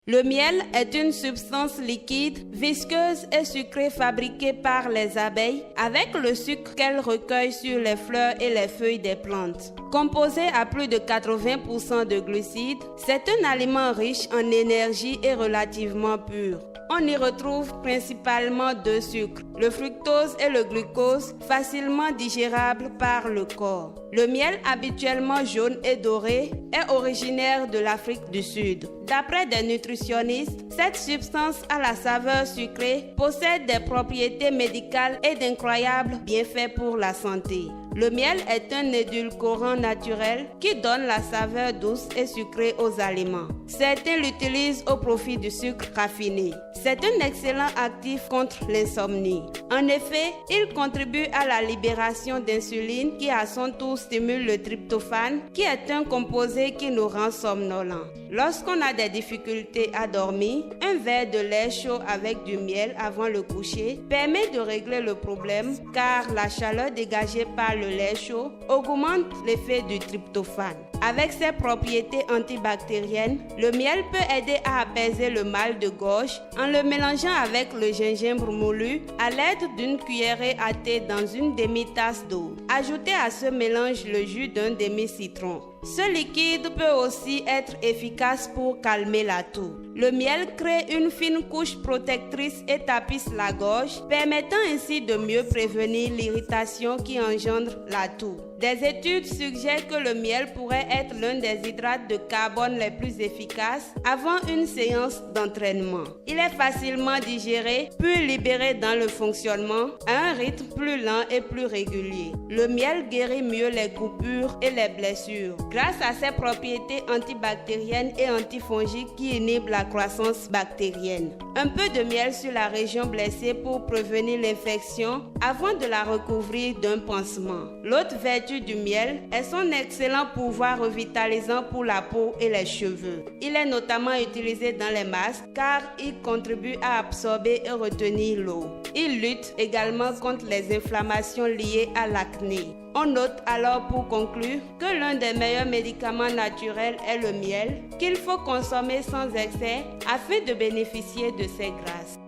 Le miel est une substance liquide, visqueuse et sucrée fabriquée par les abeilles avec le sucre qu'elles recueillent sur les fleurs et les feuilles des plantes. Composé à plus de 80% de glucides, c'est un aliment riche en énergie et relativement pur. On y retrouve principalement deux sucres, le fructose et le glucose, facilement digérables par le corps. Le miel, habituellement jaune et doré, est originaire de l'Afrique du Sud. D'après des nutritionnistes, cette substance à la saveur sucrée possède des propriétés médicales et d'incroyables bienfaits pour la santé. Le miel est un édulcorant naturel qui donne la saveur douce et sucrée aux aliments. Certains l'utilisent au profit du sucre raffiné. C'est un excellent actif contre l'insomnie. En effet, il contribue à la libération d'insuline qui à son tour stimule le tryptophane qui est un composé qui nous rend somnolents. Lorsqu'on a des difficultés à dormir, un verre de lait chaud avec du miel avant le coucher permet de régler le problème car la chaleur dégagée par le lait chaud augmente l'effet du tryptophane. Avec ses propriétés antibactériennes, le miel peut aider à apaiser le mal de gorge en le mélangeant avec le gingembre moulu à l'aide d'une cuillerée à thé dans une demi-tasse d'eau. Ajoutez à ce mélange le jus d'un demi-citron. Ce liquide peut aussi être efficace pour calmer la toux. Le miel crée une fine couche protectrice et tapisse la gorge, permettant ainsi de mieux prévenir l'irritation qui engendre la toux. Des études suggèrent que le miel pourrait être l'un des hydrates de carbone les plus efficaces avant une séance d'entraînement. Il est facilement digéré, puis libéré dans le fonctionnement à un rythme plus lent et plus régulier. Le miel guérit mieux les coupures et les blessures grâce à ses propriétés antibactériennes et antifongiques qui inhibent la croissance bactérienne. Un peu de miel sur la région blessée pour prévenir l'infection avant de la recouvrir d'un pansement. L'autre vertu du miel est son excellent pouvoir revitalisant pour la peau et les cheveux. Il est notamment utilisé dans les masques car il contribue à absorber et retenir l'eau. Il lutte également contre les inflammations liées à l'acné. On note alors pour conclure que l'un des meilleurs médicaments naturels est le miel, qu'il faut consommer sans excès afin de bénéficier de ses grâces.